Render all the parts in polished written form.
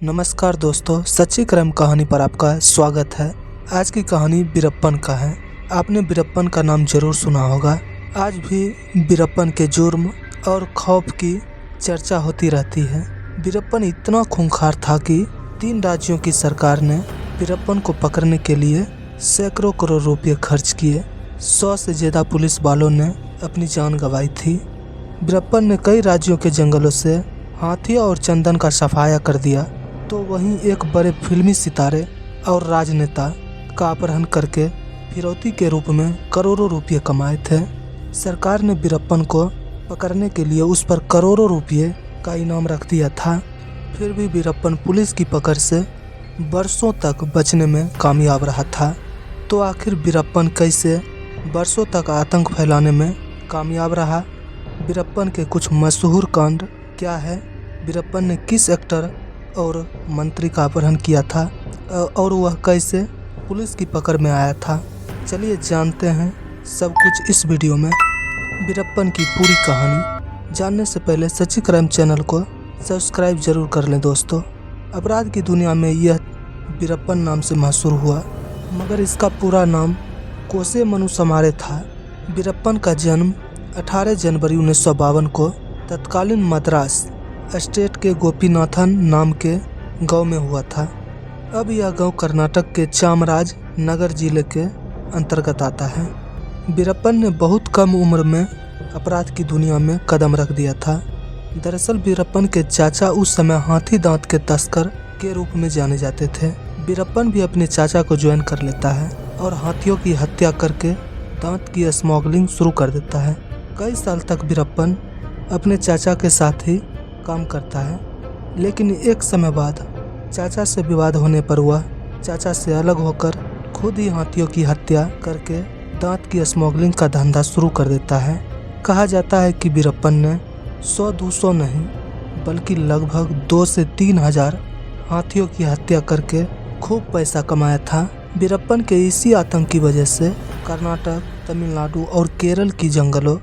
नमस्कार दोस्तों, सच्ची क्रम कहानी पर आपका स्वागत है। आज की कहानी वीरप्पन का है। आपने वीरप्पन का नाम जरूर सुना होगा। आज भी वीरप्पन के जुर्म और खौफ की चर्चा होती रहती है। वीरप्पन इतना खूंखार था कि 3 राज्यों की सरकार ने वीरप्पन को पकड़ने के लिए सैकड़ों करोड़ रुपए खर्च किए। 100 से ज़्यादा पुलिस वालों ने अपनी जान गंवाई थी। वीरप्पन ने कई राज्यों के जंगलों से हाथियों और चंदन का सफाया कर दिया, तो वहीं एक बड़े फिल्मी सितारे और राजनेता का अपहरण करके फिरौती के रूप में करोड़ों रुपये कमाए थे। सरकार ने वीरप्पन को पकड़ने के लिए उस पर करोड़ों रुपये का इनाम रख दिया था। फिर भी वीरप्पन पुलिस की पकड़ से बरसों तक बचने में कामयाब रहा था। तो आखिर वीरप्पन कैसे बरसों तक आतंक फैलाने में कामयाब रहा? वीरप्पन के कुछ मशहूर कांड क्या है? वीरप्पन ने किस एक्टर और मंत्री का अपहरण किया था और वह कैसे पुलिस की पकड़ में आया था? चलिए जानते हैं सब कुछ इस वीडियो में। वीरप्पन की पूरी कहानी जानने से पहले सच्ची क्राइम चैनल को सब्सक्राइब जरूर कर लें दोस्तों। अपराध की दुनिया में यह वीरप्पन नाम से मशहूर हुआ, मगर इसका पूरा नाम कोसे मनु समारे था। वीरप्पन का जन्म 18 जनवरी 1952 को तत्कालीन मद्रास स्टेट के गोपीनाथन नाम के गांव में हुआ था। अब यह गांव कर्नाटक के चामराज नगर जिले के अंतर्गत आता है। वीरप्पन ने बहुत कम उम्र में अपराध की दुनिया में कदम रख दिया था। दरअसल वीरप्पन के चाचा उस समय हाथी दांत के तस्कर के रूप में जाने जाते थे। वीरप्पन भी अपने चाचा को ज्वाइन कर लेता है और हाथियों की हत्या करके दांत की स्मगलिंग शुरू कर देता है। कई साल तक वीरप्पन अपने चाचा के साथ ही काम करता है, लेकिन एक समय बाद चाचा से विवाद होने पर वह चाचा से अलग होकर खुद ही हाथियों की हत्या करके दांत की स्मगलिंग का धंधा शुरू कर देता है। कहा जाता है कि वीरप्पन ने 100-200 नहीं बल्कि लगभग 2 से 3 हजार हाथियों की हत्या करके खूब पैसा कमाया था। वीरप्पन के इसी आतंक की वजह से कर्नाटक, तमिलनाडु और केरल की जंगलों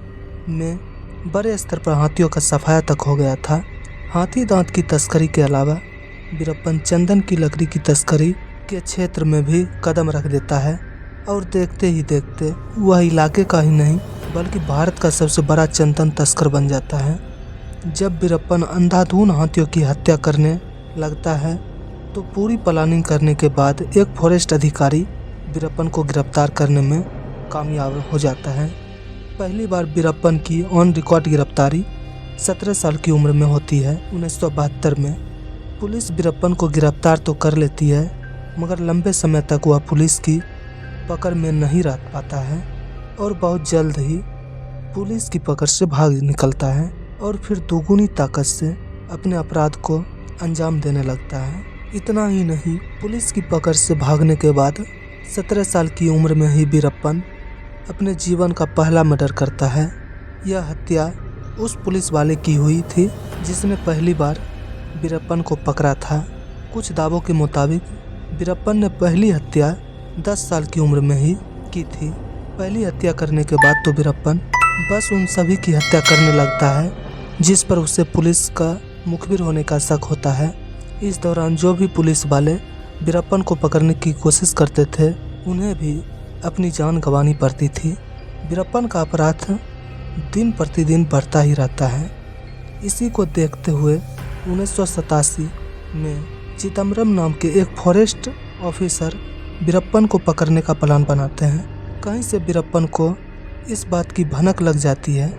में बड़े स्तर पर हाथियों का सफाया तक हो गया था। हाथी दांत की तस्करी के अलावा वीरप्पन चंदन की लकड़ी की तस्करी के क्षेत्र में भी कदम रख देता है और देखते ही देखते वह इलाके का ही नहीं बल्कि भारत का सबसे बड़ा चंदन तस्कर बन जाता है। जब वीरप्पन अंधाधुंध हाथियों की हत्या करने लगता है तो पूरी प्लानिंग करने के बाद एक फॉरेस्ट अधिकारी वीरप्पन को गिरफ्तार करने में कामयाब हो जाता है। पहली बार वीरप्पन की ऑन रिकॉर्ड गिरफ्तारी 17 साल की उम्र में होती है। 1972 में पुलिस वीरप्पन को गिरफ्तार तो कर लेती है, मगर लंबे समय तक वह पुलिस की पकड़ में नहीं रह पाता है और बहुत जल्द ही पुलिस की पकड़ से भाग निकलता है और फिर दोगुनी ताकत से अपने अपराध को अंजाम देने लगता है। इतना ही नहीं, पुलिस की पकड़ से भागने के बाद 17 साल की उम्र में ही वीरप्पन अपने जीवन का पहला मर्डर करता है। यह हत्या उस पुलिस वाले की हुई थी जिसने पहली बार वीरप्पन को पकड़ा था। कुछ दावों के मुताबिक वीरप्पन ने पहली हत्या 10 साल की उम्र में ही की थी। पहली हत्या करने के बाद तो वीरप्पन बस उन सभी की हत्या करने लगता है जिस पर उसे पुलिस का मुखबिर होने का शक होता है। इस दौरान जो भी पुलिस वाले वीरप्पन को पकड़ने की कोशिश करते थे उन्हें भी अपनी जान गंवानी पड़ती थी। वीरप्पन का अपराध दिन प्रतिदिन बढ़ता ही रहता है। इसी को देखते हुए 1987 में चिदम्बरम नाम के एक फॉरेस्ट ऑफिसर वीरप्पन को पकड़ने का प्लान बनाते हैं। कहीं से वीरप्पन को इस बात की भनक लग जाती है।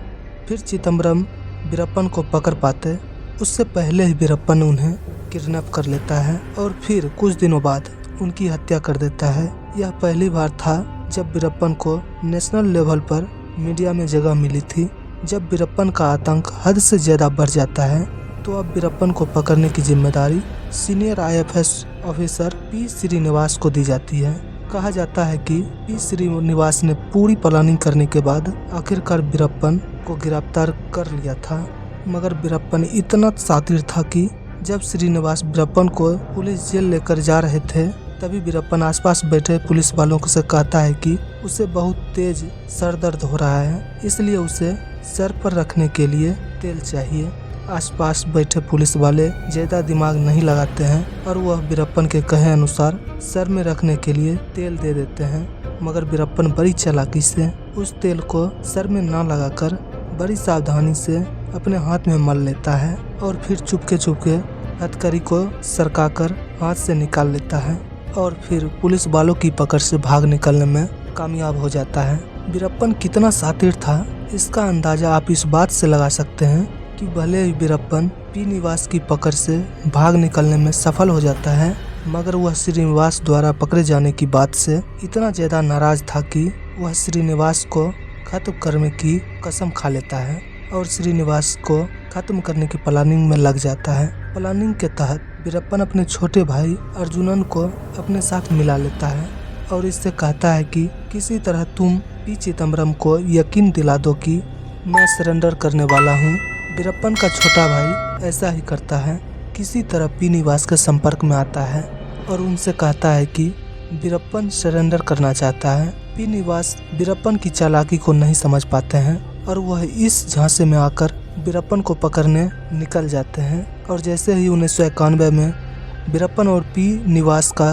फिर चिदम्बरम वीरप्पन को पकड़ पाते उससे पहले ही वीरप्पन उन्हें किडनैप कर लेता है और फिर कुछ दिनों बाद उनकी हत्या कर देता है। यह पहली बार था जब वीरप्पन को नेशनल लेवल पर मीडिया में जगह मिली थी। जब वीरप्पन का आतंक हद से ज़्यादा बढ़ जाता है तो अब वीरप्पन को पकड़ने की जिम्मेदारी senior IFS officer P Srinivas को दी जाती है। कहा जाता है कि पी श्रीनिवास ने पूरी प्लानिंग करने के बाद आखिरकार वीरप्पन को गिरफ्तार कर लिया था, मगर वीरप्पन इतना शातिर था कि जब श्रीनिवास वीरप्पन को पुलिस जेल लेकर जा रहे थे तभी वीरप्पन आसपास बैठे पुलिस वालों से कहता है कि उसे बहुत तेज सर दर्द हो रहा है, इसलिए उसे सर पर रखने के लिए तेल चाहिए। आसपास बैठे पुलिस वाले ज्यादा दिमाग नहीं लगाते हैं और वह वीरप्पन के कहे अनुसार सर में रखने के लिए तेल दे देते हैं। मगर वीरप्पन बड़ी चालाकी से उस तेल को सर में न लगाकर बड़ी सावधानी से अपने हाथ में मल लेता है और फिर चुपके हथकड़ी को सरकाकर हाथ से निकाल लेता है और फिर पुलिस वालों की पकड़ से भाग निकलने में कामयाब हो जाता है। वीरप्पन कितना शातिर था इसका अंदाजा आप इस बात से लगा सकते हैं कि भले ही वीरप्पन पी निवास की पकड़ से भाग निकलने में सफल हो जाता है, मगर वह श्रीनिवास द्वारा पकड़े जाने की बात से इतना ज्यादा नाराज था कि वह श्रीनिवास को खत्म करने की कसम खा लेता है और श्रीनिवास को खत्म करने की प्लानिंग में लग जाता है। प्लानिंग के तहत वीरप्पन अपने छोटे भाई अर्जुनन को अपने साथ मिला लेता है और इससे कहता है कि किसी तरह तुम पी चिदम्बरम को यकीन दिला दो कि मैं सरेंडर करने वाला हूँ। वीरप्पन का छोटा भाई ऐसा ही करता है, किसी तरह पी निवास के संपर्क में आता है और उनसे कहता है कि वीरप्पन सरेंडर करना चाहता है। पी निवास वीरप्पन की चालाकी को नहीं समझ पाते हैं और वह इस झांसे में आकर वीरप्पन को पकड़ने निकल जाते हैं और जैसे ही 1991 में वीरप्पन और पी निवास का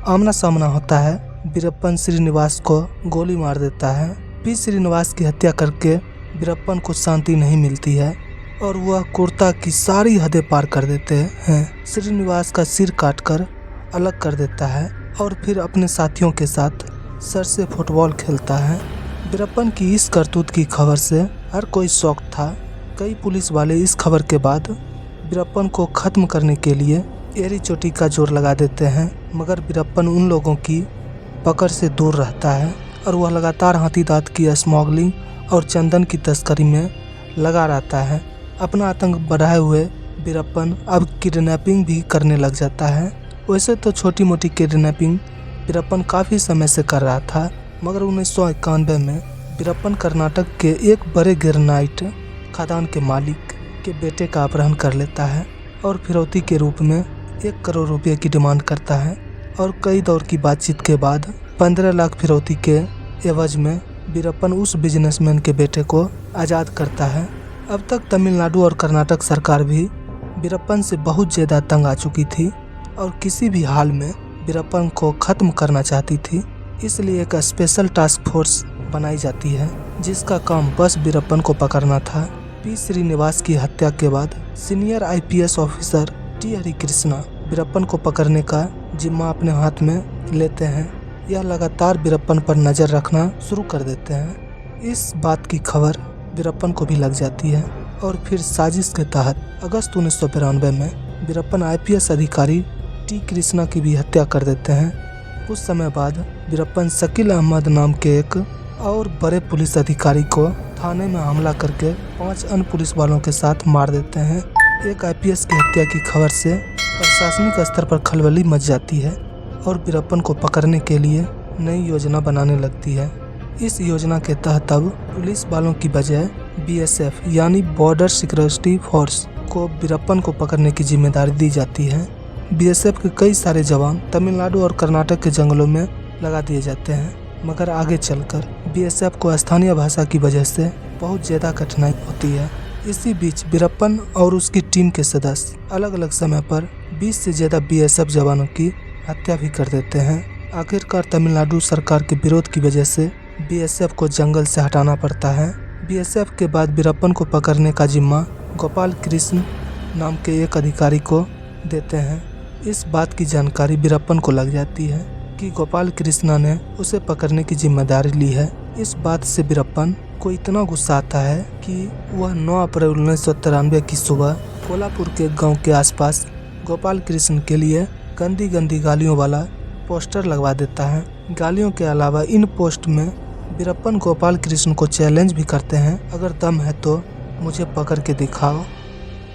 आमना सामना होता है, वीरप्पन श्रीनिवास को गोली मार देता है। पी श्रीनिवास की हत्या करके वीरप्पन को शांति नहीं मिलती है और वह क्रूरता की सारी हदें पार कर देते हैं। श्रीनिवास का सिर काटकर अलग कर देता है और फिर अपने साथियों के साथ सर से फुटबॉल खेलता है। वीरप्पन की इस करतूत की खबर से हर कोई शौक था। कई पुलिस वाले इस खबर के बाद वीरप्पन को खत्म करने के लिए एड़ी चोटी का जोर लगा देते हैं, मगर वीरप्पन उन लोगों की पकड़ से दूर रहता है और वह लगातार हाथी दांत की स्मगलिंग और चंदन की तस्करी में लगा रहता है। अपना आतंक बढ़ाए हुए वीरप्पन अब किडनैपिंग भी करने लग जाता है। वैसे तो छोटी मोटी किडनैपिंग वीरप्पन काफ़ी समय से कर रहा था, मगर 1991 में वीरप्पन कर्नाटक के एक बड़े ग्रेनाइट खदान के मालिक के बेटे का अपहरण कर लेता है और फिरौती के रूप में 1 करोड़ रुपये की डिमांड करता है और कई दौर की बातचीत के बाद 15 लाख फिरौती के एवज में वीरप्पन उस बिजनेसमैन के बेटे को आज़ाद करता है। अब तक तमिलनाडु और कर्नाटक सरकार भी वीरप्पन से बहुत ज़्यादा तंग आ चुकी थी और किसी भी हाल में वीरप्पन को ख़त्म करना चाहती थी। इसलिए एक स्पेशल टास्क फोर्स बनाई जाती है जिसका काम बस वीरप्पन को पकड़ना था। पी श्रीनिवास की हत्या के बाद senior IPS officer T Harikrishna Veerappan को पकड़ने का जिम्मा अपने हाथ में लेते हैं। यह लगातार वीरप्पन पर नज़र रखना शुरू कर देते हैं। इस बात की खबर वीरप्पन को भी लग जाती है और फिर साजिश के तहत अगस्त 1992 में वीरप्पन आईपीएस अधिकारी टी कृष्णा की भी हत्या कर देते हैं। कुछ समय बाद वीरप्पन शकील अहमद नाम के एक और बड़े पुलिस अधिकारी को थाने में हमला करके 5 अन्य पुलिस वालों के साथ मार देते हैं। एक आईपीएस की हत्या की खबर से प्रशासनिक स्तर पर खलबली मच जाती है और वीरप्पन को पकड़ने के लिए नई योजना बनाने लगती है। इस योजना के तहत अब पुलिस वालों की बजाय बीएसएफ यानी बॉर्डर सिक्योरिटी फोर्स को वीरप्पन को पकड़ने की जिम्मेदारी दी जाती है। बीएसएफ के कई सारे जवान तमिलनाडु और कर्नाटक के जंगलों में लगा दिए जाते हैं, मगर आगे चलकर बीएसएफ को स्थानीय भाषा की वजह से बहुत ज़्यादा कठिनाई होती है। इसी बीच वीरप्पन और उसकी टीम के सदस्य अलग अलग समय पर 20 से ज़्यादा बीएसएफ जवानों की हत्या भी कर देते हैं। आखिरकार तमिलनाडु सरकार के विरोध की वजह से बीएसएफ को जंगल से हटाना पड़ता है। बीएसएफ के बाद वीरप्पन को पकड़ने का जिम्मा गोपाल कृष्ण नाम के एक अधिकारी को देते हैं। इस बात की जानकारी वीरप्पन को लग जाती है कि गोपाल कृष्णा ने उसे पकड़ने की जिम्मेदारी ली है। इस बात से वीरप्पन को इतना गुस्सा आता है कि वह 9 अप्रैल 1993 की सुबह कोल्हापुर के गांव के आसपास गोपाल कृष्ण के लिए गंदी गंदी गालियों वाला पोस्टर लगवा देता है। गालियों के अलावा इन पोस्ट में वीरप्पन गोपाल कृष्ण को चैलेंज भी करते हैं, अगर दम है तो मुझे पकड़ के दिखाओ।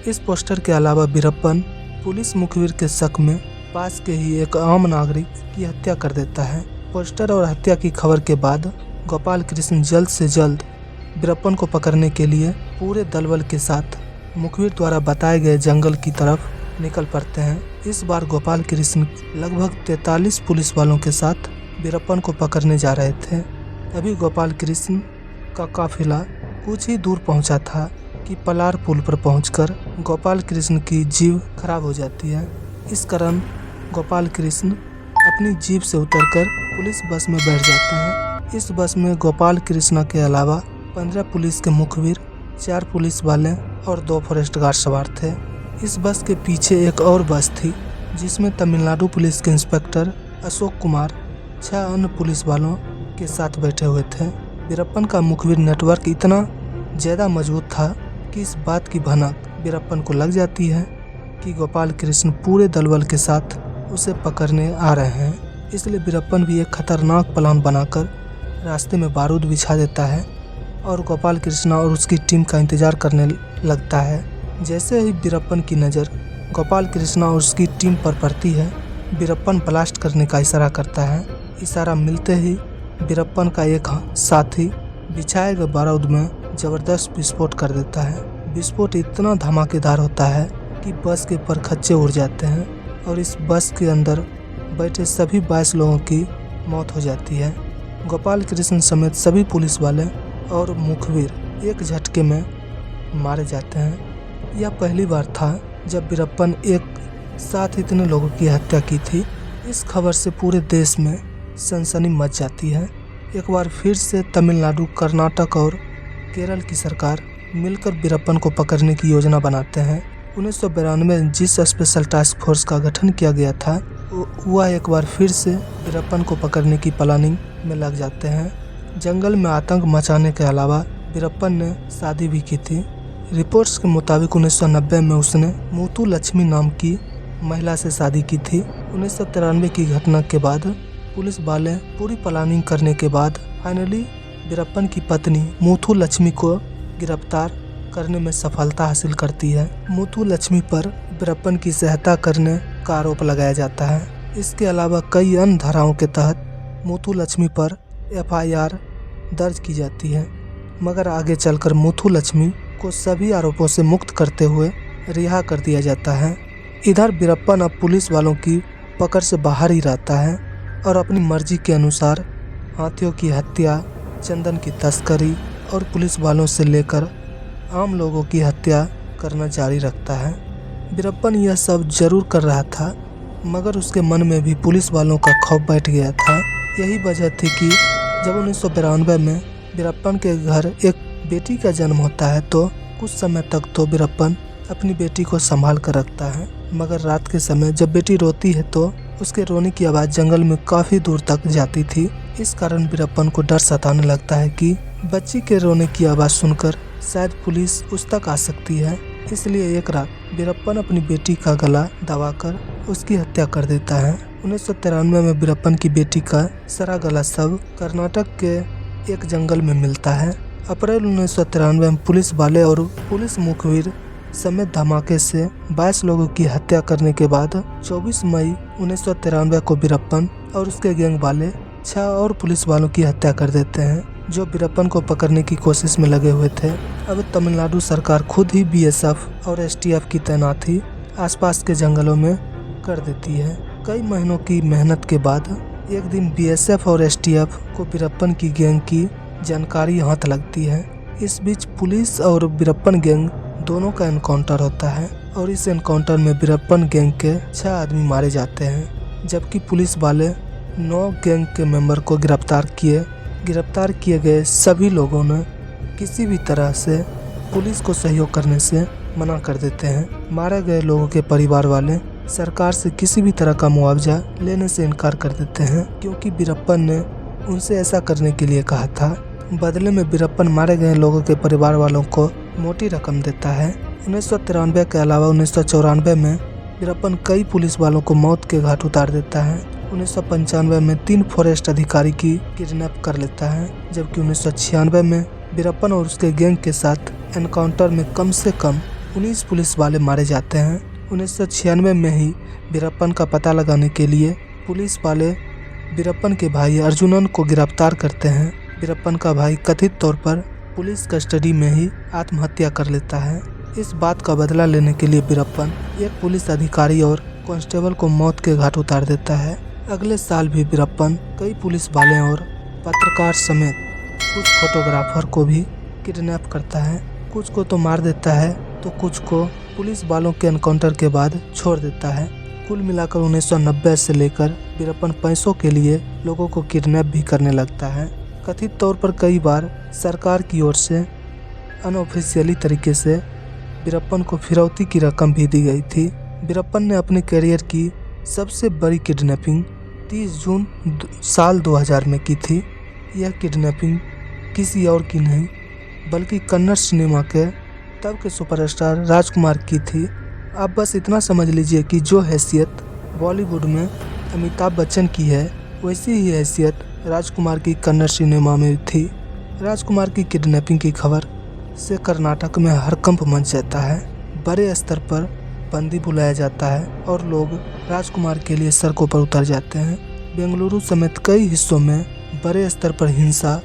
इस पोस्टर के अलावा वीरप्पन पुलिस मुखबिर के शक में पास के ही एक आम नागरिक की हत्या कर देता है। पोस्टर और हत्या की खबर के बाद गोपाल कृष्ण जल्द से जल्द वीरप्पन को पकड़ने के लिए पूरे दलबल के साथ मुखबिर द्वारा बताए गए जंगल की तरफ निकल पड़ते हैं। इस बार गोपाल कृष्ण लगभग 43 पुलिस वालों के साथ वीरप्पन को पकड़ने जा रहे थे। अभी गोपाल कृष्ण का काफिला कुछ ही दूर पहुंचा था कि पलार पुल पर पहुंचकर गोपाल कृष्ण की जीभ खराब हो जाती है। इस कारण गोपाल कृष्ण अपनी जीप से उतरकर पुलिस बस में बैठ जाते हैं। इस बस में गोपाल कृष्ण के अलावा 15 पुलिस के मुखबिर, 4 पुलिस वाले और 2 फॉरेस्ट गार्ड सवार थे। इस बस के पीछे एक और बस थी जिसमें तमिलनाडु पुलिस के इंस्पेक्टर अशोक कुमार 6 अन्य पुलिस वालों के साथ बैठे हुए थे। वीरप्पन का मुखबिर नेटवर्क इतना ज़्यादा मजबूत था कि इस बात की भनक वीरप्पन को लग जाती है कि गोपाल कृष्ण पूरे दलबल के साथ उसे पकड़ने आ रहे हैं। इसलिए वीरप्पन भी एक खतरनाक प्लान बनाकर रास्ते में बारूद बिछा देता है और गोपाल कृष्ण और उसकी टीम का इंतजार करने लगता है। जैसे ही वीरप्पन की नज़र गोपाल कृष्ण और उसकी टीम पर पड़ती है, वीरप्पन ब्लास्ट करने का इशारा करता है। इशारा मिलते ही वीरप्पन का एक साथी बिछाए गए बारूद में ज़बरदस्त विस्फोट कर देता है। विस्फोट इतना धमाकेदार होता है कि बस के परखच्चे उड़ जाते हैं और इस बस के अंदर बैठे सभी 22 लोगों की मौत हो जाती है। गोपाल कृष्ण समेत सभी पुलिस वाले और मुखबिर एक झटके में मारे जाते हैं। यह पहली बार था जब वीरप्पन एक साथ इतने लोगों की हत्या की थी। इस खबर से पूरे देश में सनसनी मच जाती है। एक बार फिर से तमिलनाडु, कर्नाटक और केरल की सरकार मिलकर वीरप्पन को पकड़ने की योजना बनाते हैं। 1992 में जिस स्पेशल टास्क फोर्स का गठन किया गया था वह एक बार फिर से वीरप्पन को पकड़ने की प्लानिंग में लग जाते हैं। जंगल में आतंक मचाने के अलावा वीरप्पन ने शादी भी की थी। रिपोर्ट्स के मुताबिक 1990 में उसने मुथु लक्ष्मी नाम की महिला से शादी की थी। 1993 की घटना के बाद पुलिस वाले पूरी प्लानिंग करने के बाद फाइनली वीरप्पन की पत्नी मुथु लक्ष्मी को गिरफ्तार करने में सफलता हासिल करती है। मुथु लक्ष्मी पर वीरप्पन की सहायता करने का आरोप लगाया जाता है। इसके अलावा कई अन्य धाराओं के तहत मुथु लक्ष्मी पर FIR दर्ज की जाती है, मगर आगे चलकर मुथु लक्ष्मी को सभी आरोपों से मुक्त करते हुए रिहा कर दिया जाता है। इधर वीरप्पन अब पुलिस वालों की पकड़ से बाहर ही रहता है और अपनी मर्जी के अनुसार हाथियों की हत्या, चंदन की तस्करी और पुलिस वालों से लेकर आम लोगों की हत्या करना जारी रखता है। वीरप्पन यह सब जरूर कर रहा था, मगर उसके मन में भी पुलिस वालों का खौफ बैठ गया था। यही वजह थी कि जब 1992 में वीरप्पन के घर एक बेटी का जन्म होता है तो कुछ समय तक तो वीरप्पन अपनी बेटी को संभाल कर रखता है, मगर रात के समय जब बेटी रोती है तो उसके रोने की आवाज़ जंगल में काफ़ी दूर तक जाती थी। इस कारण वीरप्पन को डर सताने लगता है कि बच्ची के रोने की आवाज़ सुनकर शायद पुलिस उस तक आ सकती है। इसलिए एक रात वीरप्पन अपनी बेटी का गला दबाकर उसकी हत्या कर देता है। 1993 में वीरप्पन की बेटी का सड़ा गला शव कर्नाटक के एक जंगल में मिलता है। अप्रैल 1993 में पुलिस वाले और पुलिस मुखबिर समेत धमाके से 22 लोगों की हत्या करने के बाद 24 मई 1993 को वीरप्पन और उसके गैंग वाले 6 और पुलिस वालों की हत्या कर देते हैं जो वीरप्पन को पकड़ने की कोशिश में लगे हुए थे। अब तमिलनाडु सरकार खुद ही BSF और STF की तैनाती आसपास के जंगलों में कर देती है। कई महीनों की मेहनत के बाद एक दिन BSF और STF को वीरप्पन की गैंग की जानकारी हाथ लगती है। इस बीच पुलिस और वीरप्पन गैंग दोनों का एनकाउंटर होता है और इस एनकाउंटर में वीरप्पन गैंग के 6 आदमी मारे जाते हैं, जबकि पुलिस वाले 9 गैंग के मेंबर को गिरफ्तार किए गए सभी लोगों ने किसी भी तरह से पुलिस को सहयोग करने से मना कर देते हैं। मारे गए लोगों के परिवार वाले सरकार से किसी भी तरह का मुआवजा लेने से इनकार कर देते हैं, क्योंकि वीरप्पन ने उनसे ऐसा करने के लिए कहा था। बदले में वीरप्पन मारे गए लोगों के परिवार वालों को मोटी रकम देता है। 1993 के अलावा 1994 में वीरप्पन कई पुलिस वालों को मौत के घाट उतार देता है। 1995 में 3 फॉरेस्ट अधिकारी की किडनैप कर लेता है, जबकि 1996 में वीरप्पन और उसके गैंग के साथ एनकाउंटर में कम से कम 19 पुलिस वाले मारे जाते हैं। 1996 में ही वीरप्पन का पता लगाने के लिए पुलिस वाले वीरप्पन के भाई अर्जुनन को गिरफ्तार करते हैं। वीरप्पन का भाई कथित तौर पर पुलिस कस्टडी में ही आत्महत्या कर लेता है। इस बात का बदला लेने के लिए वीरप्पन एक पुलिस अधिकारी और कांस्टेबल को मौत के घाट उतार देता है। अगले साल भी वीरप्पन कई पुलिस वाले और पत्रकार समेत कुछ फोटोग्राफर को भी किडनैप करता है। कुछ को तो मार देता है तो कुछ को पुलिस वालों के एनकाउंटर के बाद छोड़ देता है। कुल मिलाकर 1990 से लेकर वीरप्पन पैसों के लिए लोगों को किडनैप भी करने लगता है। कथित तौर पर कई बार सरकार की ओर से अनऑफिशियली तरीके से वीरप्पन को फिरौती की रकम भी दी गई थी। वीरप्पन ने अपने करियर की सबसे बड़ी किडनैपिंग 30 जून साल 2000 में की थी। यह किडनैपिंग किसी और की नहीं बल्कि कन्नड़ सिनेमा के तब के सुपरस्टार राजकुमार की थी। आप बस इतना समझ लीजिए कि जो हैसियत बॉलीवुड में अमिताभ बच्चन की है वैसी ही हैसियत राजकुमार की कन्नड़ सिनेमा में थी। राजकुमार की किडनैपिंग की खबर से कर्नाटक में हड़कंप मच जाता है। बड़े स्तर पर बंदी बुलाया जाता है और लोग राजकुमार के लिए सड़कों पर उतर जाते हैं। बेंगलुरु समेत कई हिस्सों में बड़े स्तर पर हिंसा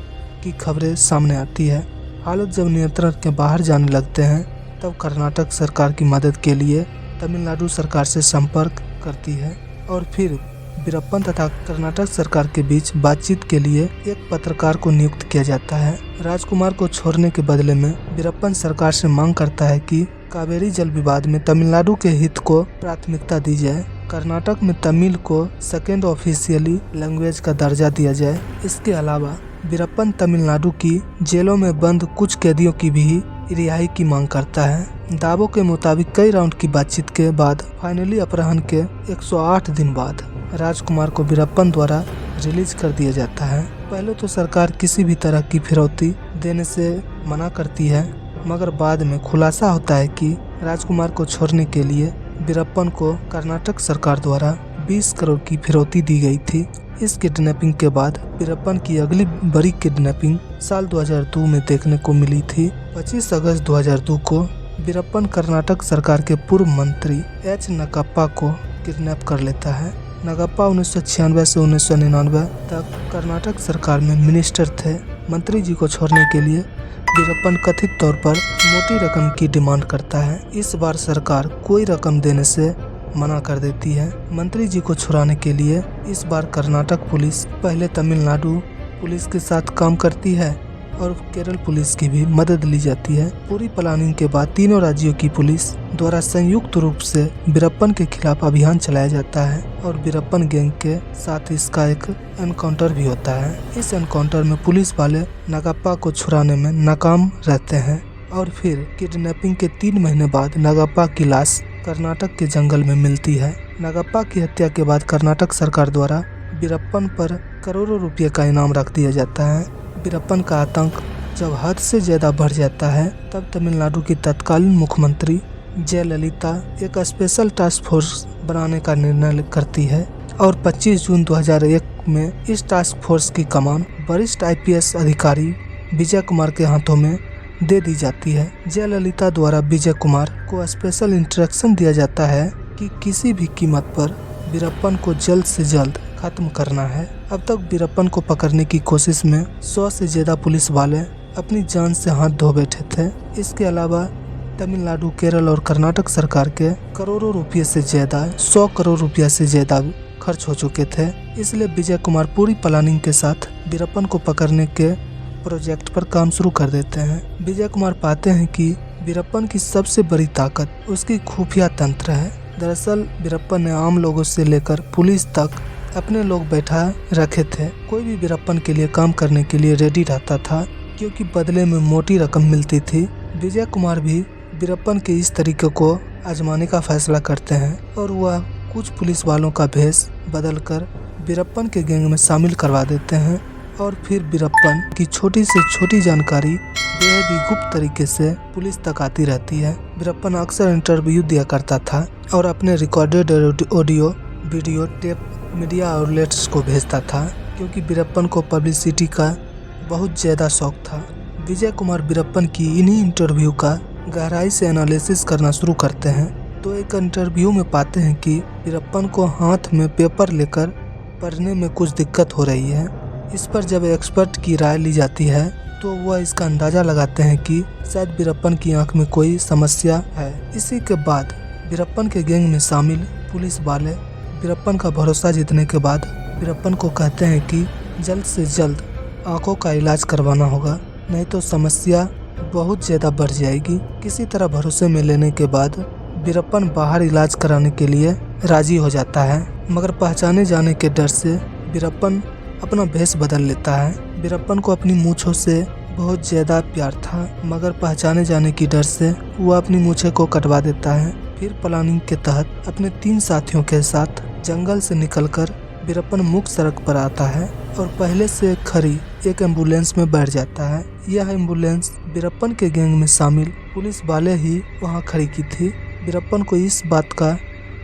की खबरें सामने आती है। हालात जब नियंत्रण के बाहर जाने लगते हैं तब कर्नाटक सरकार की मदद के लिए तमिलनाडु सरकार से संपर्क करती है और फिर वीरप्पन तथा कर्नाटक सरकार के बीच बातचीत के लिए एक पत्रकार को नियुक्त किया जाता है। राजकुमार को छोड़ने के बदले में वीरप्पन सरकार से मांग करता है कि कावेरी जल विवाद में तमिलनाडु के हित को प्राथमिकता दी जाए। कर्नाटक में तमिल को सेकेंड ऑफिशियली लैंग्वेज का दर्जा दिया जाए। इसके अलावा वीरप्पन तमिलनाडु की जेलों में बंद कुछ कैदियों की भी रिहाई की मांग करता है। दावों के मुताबिक कई राउंड की बातचीत के बाद फाइनली अपहरण के 108 दिन बाद राजकुमार को वीरप्पन द्वारा रिलीज कर दिया जाता है। पहले तो सरकार किसी भी तरह की फिरौती देने से मना करती है, मगर बाद में खुलासा होता है कि राजकुमार को छोड़ने के लिए वीरप्पन को कर्नाटक सरकार द्वारा 20 करोड़ की फिरौती दी गई थी। इस किडनैपिंग के बाद वीरप्पन की अगली बड़ी किडनैपिंग साल 2002 में देखने को मिली थी। 25 अगस्त 2002 को वीरप्पन कर्नाटक सरकार के पूर्व मंत्री एच नगप्पा को किडनैप कर लेता है। नगप्पा 1996 से 1999 तक कर्नाटक सरकार में मिनिस्टर थे। मंत्री जी को छोड़ने के लिए वीरप्पन कथित तौर पर मोटी रकम की डिमांड करता है। इस बार सरकार कोई रकम देने से मना कर देती है। मंत्री जी को छुड़ाने के लिए इस बार कर्नाटक पुलिस पहले तमिलनाडु पुलिस के साथ काम करती है और केरल पुलिस की भी मदद ली जाती है। पूरी प्लानिंग के बाद तीनों राज्यों की पुलिस द्वारा संयुक्त रूप से वीरप्पन के खिलाफ अभियान चलाया जाता है और वीरप्पन गैंग के साथ इसका एक एनकाउंटर भी होता है। इस एनकाउंटर में पुलिस वाले नगप्पा को छुड़ाने में नाकाम रहते हैं और फिर किडनैपिंग के 3 महीने बाद नगप्पा की लाश कर्नाटक के जंगल में मिलती है। नगप्पा की हत्या के बाद कर्नाटक सरकार द्वारा वीरप्पन पर करोड़ों रुपये का इनाम रख दिया जाता है। वीरप्पन का आतंक जब हद से ज्यादा बढ़ जाता है तब तमिलनाडु की तत्कालीन मुख्यमंत्री जयललिता एक स्पेशल टास्क फोर्स बनाने का निर्णय करती है और 25 जून 2001 में इस टास्क फोर्स की कमान वरिष्ठ IPS अधिकारी विजय कुमार के हाथों में दे दी जाती है। जयललिता द्वारा विजय कुमार को स्पेशल इंस्ट्रक्शन दिया जाता है कि किसी भी कीमत पर वीरप्पन को जल्द से जल्द खत्म करना है। अब तक वीरप्पन को पकड़ने की कोशिश में 100 से ज्यादा पुलिस वाले अपनी जान से हाथ धो बैठे थे। इसके अलावा तमिलनाडु, केरल और कर्नाटक सरकार के करोड़ों रुपये से ज्यादा 100 करोड़ रुपया से ज्यादा खर्च हो चुके थे। इसलिए विजय कुमार पूरी प्लानिंग के साथ वीरप्पन को पकड़ने के प्रोजेक्ट पर काम शुरू कर देते हैं। विजय कुमार पाते हैं कि वीरप्पन की सबसे बड़ी ताकत उसकी खुफिया तंत्र है। दरअसल वीरप्पन ने आम लोगों से लेकर पुलिस तक अपने लोग बैठा रखे थे। कोई भी वीरप्पन के लिए काम करने के लिए रेडी रहता था क्योंकि बदले में मोटी रकम मिलती थी। विजय कुमार भी वीरप्पन के इस तरीके को आजमाने का फैसला करते हैं और वह कुछ पुलिस वालों का भेष बदलकर वीरप्पन के गैंग में शामिल करवा देते हैं और फिर वीरप्पन की छोटी से छोटी जानकारी बेहद ही गुप्त तरीके से पुलिस तक आती रहती है। वीरप्पन अक्सर इंटरव्यू दिया करता था और अपने recorded audio video tape media outlets को भेजता था क्योंकि वीरप्पन को पब्लिसिटी का बहुत ज़्यादा शौक था। विजय कुमार वीरप्पन की इन्हीं इंटरव्यू का गहराई से एनालिसिस करना शुरू करते हैं तो एक इंटरव्यू में पाते हैं कि वीरप्पन को हाथ में पेपर लेकर पढ़ने में कुछ दिक्कत हो रही है। इस पर जब एक्सपर्ट की राय ली जाती है तो वह इसका अंदाज़ा लगाते हैं कि शायद वीरप्पन की आंख में कोई समस्या है। इसी के बाद वीरप्पन के गैंग में शामिल पुलिस वाले वीरप्पन का भरोसा जीतने के बाद वीरप्पन को कहते हैं कि जल्द से जल्द आंखों का इलाज करवाना होगा, नहीं तो समस्या बहुत ज़्यादा बढ़ जाएगी। किसी तरह भरोसे में लेने के बाद वीरप्पन बाहर इलाज कराने के लिए राजी हो जाता है, मगर पहचाने जाने के डर से वीरप्पन अपना भेष बदल लेता है। वीरप्पन को अपनी मूंछों से बहुत ज़्यादा प्यार था, मगर पहचाने जाने की डर से वो अपनी मूंछें को कटवा देता है। फिर प्लानिंग के तहत अपने 3 साथियों के साथ जंगल से निकलकर वीरप्पन मुख्य सड़क पर आता है और पहले से खड़ी एक एम्बुलेंस में बैठ जाता है। यह एम्बुलेंस वीरप्पन के गैंग में शामिल पुलिस वाले ही वहां खड़ी की थी। वीरप्पन को इस बात का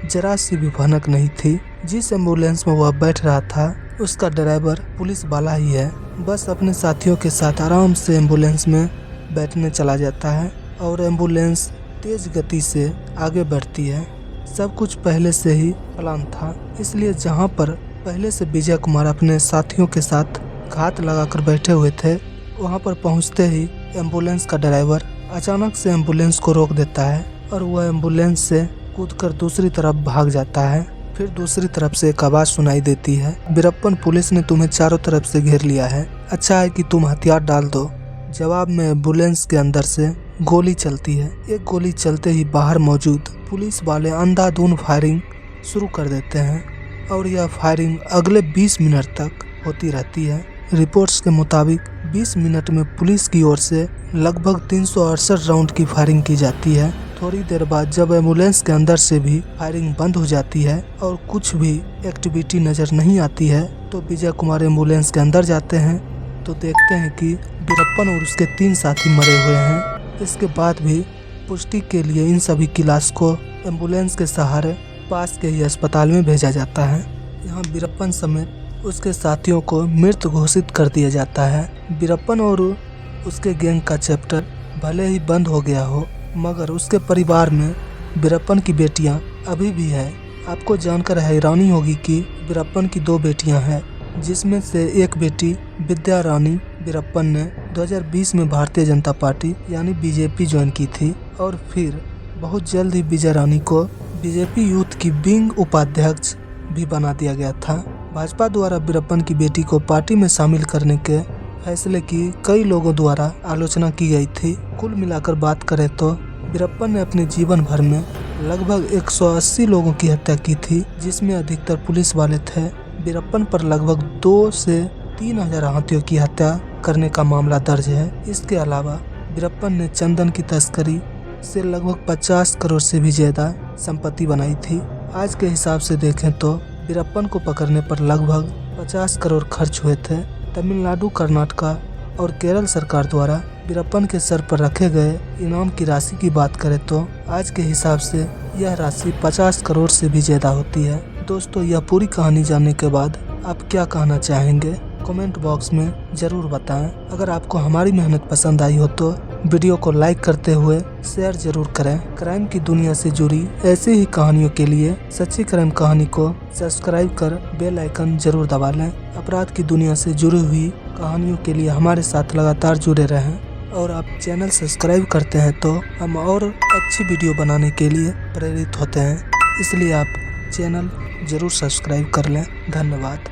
जरा सी भी भनक नहीं थी। जिस एम्बुलेंस में वह बैठ रहा था उसका ड्राइवर पुलिस वाला ही है। बस अपने साथियों के साथ आराम से एम्बुलेंस में बैठने चला जाता है और एम्बुलेंस तेज गति से आगे बढ़ती है। सब कुछ पहले से ही प्लान था, इसलिए जहां पर पहले से विजय कुमार अपने साथियों के साथ घात लगाकर बैठे हुए थे, वहां पर पहुंचते ही एम्बुलेंस का ड्राइवर अचानक से एम्बुलेंस को रोक देता है और वह एम्बुलेंस से कूदकर दूसरी तरफ भाग जाता है। फिर दूसरी तरफ से एक आवाज़ सुनाई देती है, वीरप्पन पुलिस ने तुम्हें चारों तरफ से घेर लिया है, अच्छा है कि तुम हथियार डाल दो। जवाब में एम्बुलेंस के अंदर से गोली चलती है। एक गोली चलते ही बाहर मौजूद पुलिस वाले अंधाधुंध फायरिंग शुरू कर देते हैं और यह फायरिंग अगले 20 मिनट तक होती रहती है। रिपोर्ट्स के मुताबिक 20 मिनट में पुलिस की ओर से लगभग 368 राउंड की फायरिंग की जाती है। थोड़ी देर बाद जब एम्बुलेंस के अंदर से भी फायरिंग बंद हो जाती है और कुछ भी एक्टिविटी नजर नहीं आती है, तो विजय कुमार एम्बुलेंस के अंदर जाते हैं तो देखते हैं कि वीरप्पन और उसके 3 साथी मरे हुए हैं। इसके बाद भी पुष्टि के लिए इन सभी की लाश को एम्बुलेंस के सहारे पास के ही अस्पताल में भेजा जाता है। यहाँ वीरप्पन समेत उसके साथियों को मृत घोषित कर दिया जाता है। वीरप्पन और उसके गैंग का चैप्टर भले ही बंद हो गया हो, मगर उसके परिवार में वीरप्पन की बेटियां अभी भी है। आपको जानकर हैरानी होगी कि वीरप्पन की 2 बेटियां हैं, जिसमें से एक बेटी विद्या रानी वीरप्पन ने 2020 में भारतीय जनता पार्टी यानी बीजेपी ज्वाइन की थी और फिर बहुत जल्द ही विजय रानी को बीजेपी यूथ की विंग उपाध्यक्ष भी बना दिया गया था। भाजपा द्वारा वीरप्पन की बेटी को पार्टी में शामिल करने के फैसले की कई लोगों द्वारा आलोचना की गई थी। कुल मिलाकर बात करें तो वीरप्पन ने अपने जीवन भर में लगभग 180 लोगों की हत्या की थी, जिसमें अधिकतर पुलिस वाले थे। वीरप्पन पर लगभग 2 से 3 हजार हाथियों की हत्या करने का मामला दर्ज है। इसके अलावा वीरप्पन ने चंदन की तस्करी से लगभग 50 करोड़ से भी ज्यादा संपत्ति बनाई थी। आज के हिसाब से देखें तो वीरप्पन को पकड़ने पर लगभग 50 करोड़ खर्च हुए थे। तमिलनाडु, कर्नाटका और केरल सरकार द्वारा वीरप्पन के सर पर रखे गए इनाम की राशि की बात करें तो आज के हिसाब से यह राशि 50 करोड़ से भी ज्यादा होती है। दोस्तों, यह पूरी कहानी जानने के बाद आप क्या कहना चाहेंगे कमेंट बॉक्स में ज़रूर बताएं। अगर आपको हमारी मेहनत पसंद आई हो तो वीडियो को लाइक करते हुए शेयर जरूर करें। क्राइम की दुनिया से जुड़ी ऐसी ही कहानियों के लिए सच्ची क्राइम कहानी को सब्सक्राइब कर बेल आइकन जरूर दबा लें। अपराध की दुनिया से जुड़ी हुई कहानियों के लिए हमारे साथ लगातार जुड़े रहें और आप चैनल सब्सक्राइब करते हैं तो हम और अच्छी वीडियो बनाने के लिए प्रेरित होते हैं। इसलिए आप चैनल जरूर सब्सक्राइब कर लें। धन्यवाद।